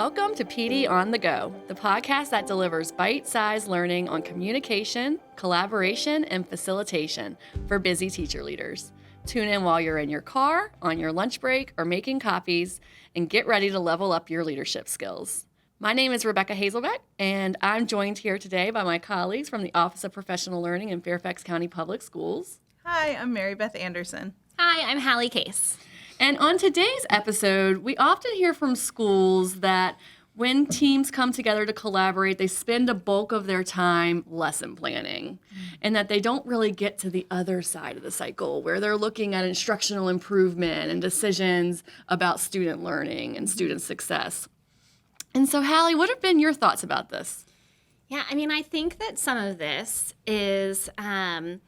Welcome to PD on the Go, the podcast that delivers bite-sized learning on communication, collaboration, and facilitation for busy teacher leaders. Tune in while you're in your car, on your lunch break, or making copies, and get ready to level up your leadership skills. My name is Rebecca Hazelbeck, and I'm joined here today by my colleagues from the Office of Professional Learning in Fairfax County Public Schools. Hi, I'm Mary Beth Anderson. Hi, I'm Hallie Case. And on today's episode, we often hear from schools that when teams come together to collaborate, they spend a bulk of their time lesson planning, and that they don't really get to the other side of the cycle where they're looking at instructional improvement and decisions about student learning and student success. And so, Hallie, what have been your thoughts about this? Yeah, I think that some of this is an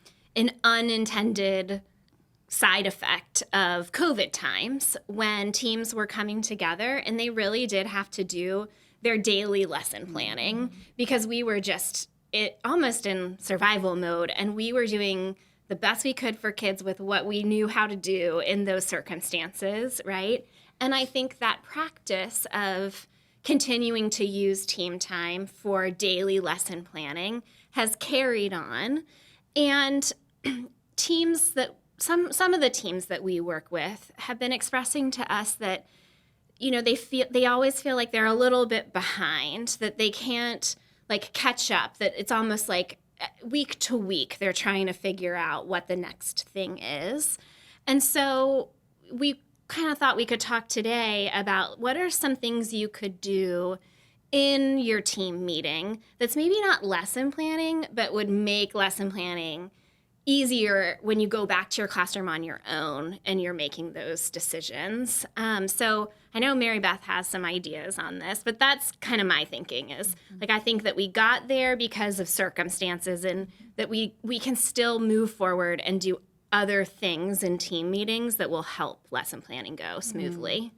unintended side effect of COVID times when teams were coming together and they really did have to do their daily lesson planning because we were just almost in survival mode, and we were doing the best we could for kids with what we knew how to do in those circumstances, right? And I think that practice of continuing to use team time for daily lesson planning has carried on, and teams that some of the teams that we work with have been expressing to us that, they always feel like they're a little bit behind, that they can't catch up, that it's almost like week to week they're trying to figure out what the next thing is. And so we kind of thought we could talk today about what are some things you could do in your team meeting that's maybe not lesson planning, but would make lesson planning easier when you go back to your classroom on your own and you're making those decisions. So I know Mary Beth has some ideas on this, but that's kind of my thinking is I think that we got there because of circumstances, and that we can still move forward and do other things in team meetings that will help lesson planning go smoothly.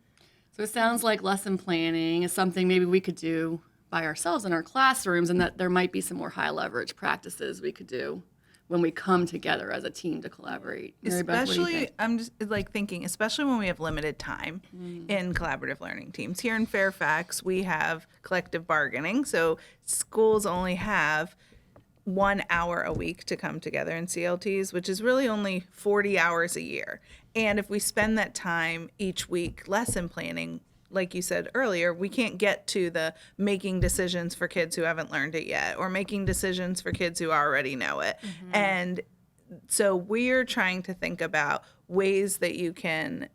So it sounds like lesson planning is something maybe we could do by ourselves in our classrooms, and that there might be some more high leverage practices we could do when we come together as a team to collaborate. Mary Beth, what do you think? I'm just thinking, especially when we have limited time in collaborative learning teams. Here in Fairfax, we have collective bargaining, so schools only have 1 hour a week to come together in CLTs, which is really only 40 hours a year. And if we spend that time each week lesson planning, like you said earlier, we can't get to the making decisions for kids who haven't learned it yet, or making decisions for kids who already know it. And so we're trying to think about ways that you can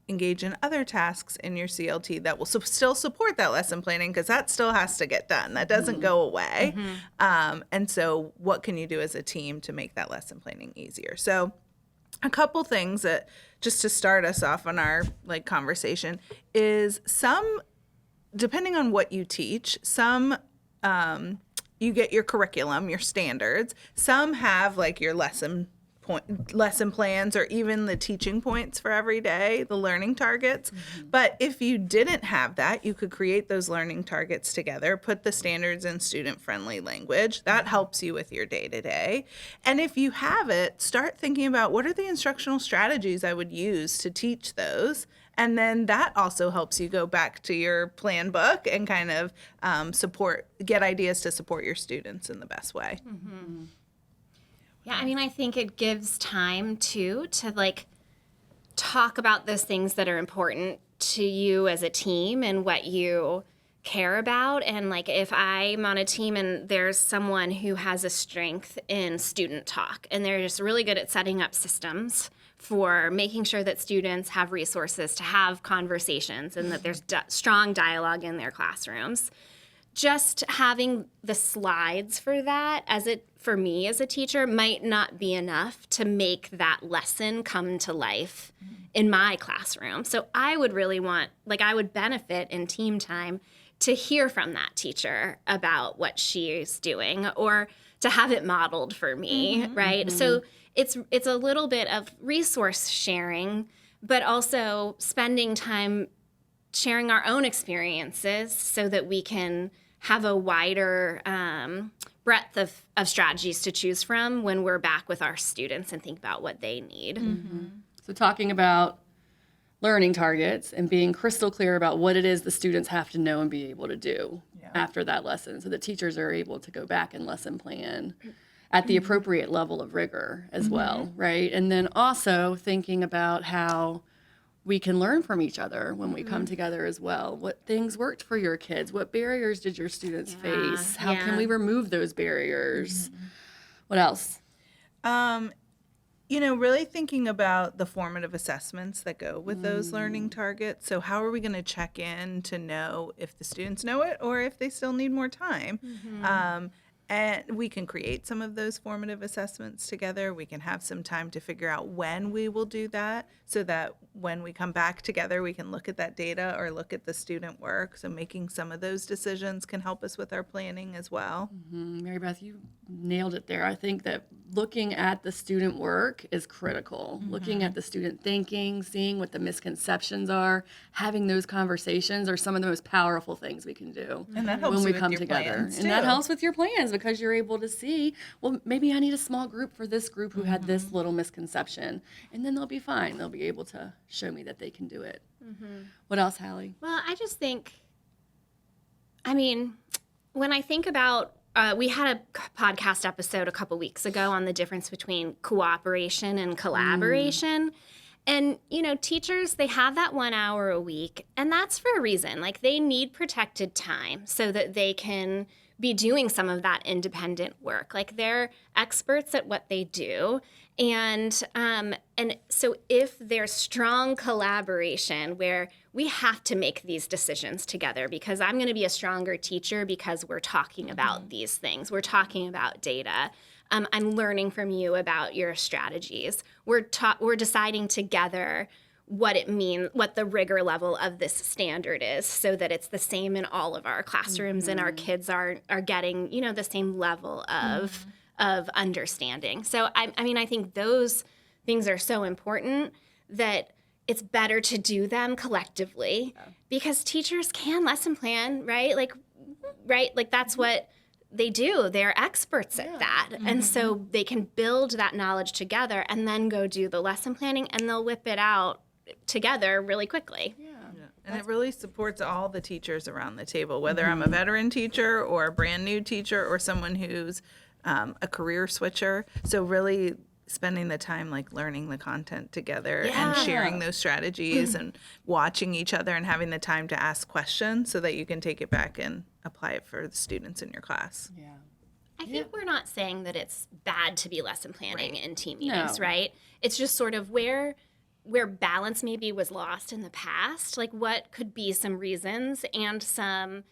engage in other tasks in your CLT that will still support that lesson planning, because that still has to get done. That doesn't go away. And so what can you do as a team to make that lesson planning easier? So a couple things that, just to start us off on our conversation, is depending on what you teach, some you get your curriculum, your standards. Some have your lesson plans, or even the teaching points for every day, the learning targets. But if you didn't have that, you could create those learning targets together, put the standards in student-friendly language. That helps you with your day-to-day. And if you have it, start thinking about what are the instructional strategies I would use to teach those. And then that also helps you go back to your plan book and kind of get ideas to support your students in the best way. Yeah, I think it gives time, too, to, talk about those things that are important to you as a team and what you care about. And, if I'm on a team and there's someone who has a strength in student talk, and they're just really good at setting up systems for making sure that students have resources to have conversations and that there's strong dialogue in their classrooms, just having the slides for that for me as a teacher might not be enough to make that lesson come to life in my classroom. So I would really want, I would benefit in team time to hear from that teacher about what she's doing, or to have it modeled for me, right? So it's a little bit of resource sharing, but also spending time sharing our own experiences so that we can have a wider breadth of strategies to choose from when we're back with our students and think about what they need. So talking about learning targets and being crystal clear about what it is the students have to know and be able to do after that lesson, so that teachers are able to go back and lesson plan at the appropriate level of rigor as well, right? And then also thinking about how we can learn from each other when we come together as well. What things worked for your kids? What barriers did your students face? How can we remove those barriers? What else? Really thinking about the formative assessments that go with those learning targets. So how are we going to check in to know if the students know it or if they still need more time? And we can create some of those formative assessments together. We can have some time to figure out when we will do that, so that when we come back together, we can look at that data or look at the student work. So making some of those decisions can help us with our planning as well. Mary Beth, you nailed it there. I think that looking at the student work is critical. Looking at the student thinking, seeing what the misconceptions are, having those conversations are some of the most powerful things we can do And that helps when you we with come your together. plans, And that too. helps with your plans, because you're able to see, well, maybe I need a small group for this group who had this little misconception. And then they'll be fine. They'll be able to show me that they can do it. What else, Hallie? Well, I just think, when I think about, we had a podcast episode a couple weeks ago on the difference between cooperation and collaboration. And, teachers, they have that 1 hour a week, and that's for a reason. Like, they need protected time so that they can be doing some of that independent work. Like, they're experts at what they do. And so if there's strong collaboration where we have to make these decisions together, because I'm going to be a stronger teacher because we're talking about these things. We're talking about data. I'm learning from you about your strategies. We're deciding together what it means, what the rigor level of this standard is, so that it's the same in all of our classrooms and our kids are getting, the same level of understanding. So I think those things are so important that it's better to do them collectively, because teachers can lesson plan, right? Like that's what they do. They're experts at that. And so they can build that knowledge together and then go do the lesson planning, and they'll whip it out together really quickly. And it really supports all the teachers around the table, whether I'm a veteran teacher or a brand new teacher or someone who's a career switcher. So really spending the time learning the content together and sharing those strategies and watching each other and having the time to ask questions so that you can take it back and apply it for the students in your class. I think we're not saying that it's bad to be lesson planning in team meetings, right? It's just sort of where balance maybe was lost in the past, like what could be some reasons and some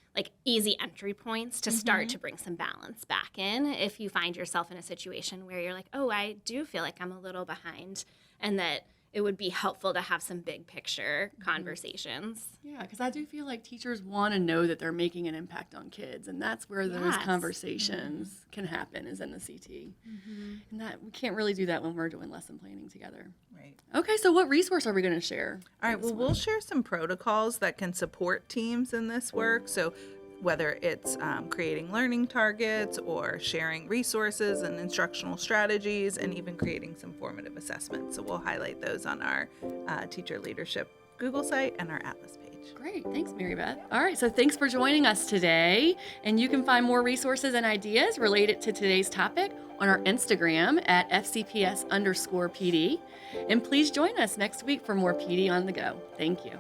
easy entry points to start to bring some balance back in if you find yourself in a situation where you're like, oh, I do feel like I'm a little behind, and that it would be helpful to have some big picture conversations. Yeah, because I do feel like teachers want to know that they're making an impact on kids, and that's where those conversations can happen, is in the CT. And that we can't really do that when we're doing lesson planning together. Right. Okay, so what resource are we going to share? All right, well, we'll share some protocols that can support teams in this work. So whether it's creating learning targets or sharing resources and instructional strategies, and even creating some formative assessments. So we'll highlight those on our teacher leadership Google site and our Atlas page. Great. Thanks, Mary Beth. All right, so thanks for joining us today. And you can find more resources and ideas related to today's topic on our Instagram at FCPS_PD. And please join us next week for more PD on the Go. Thank you.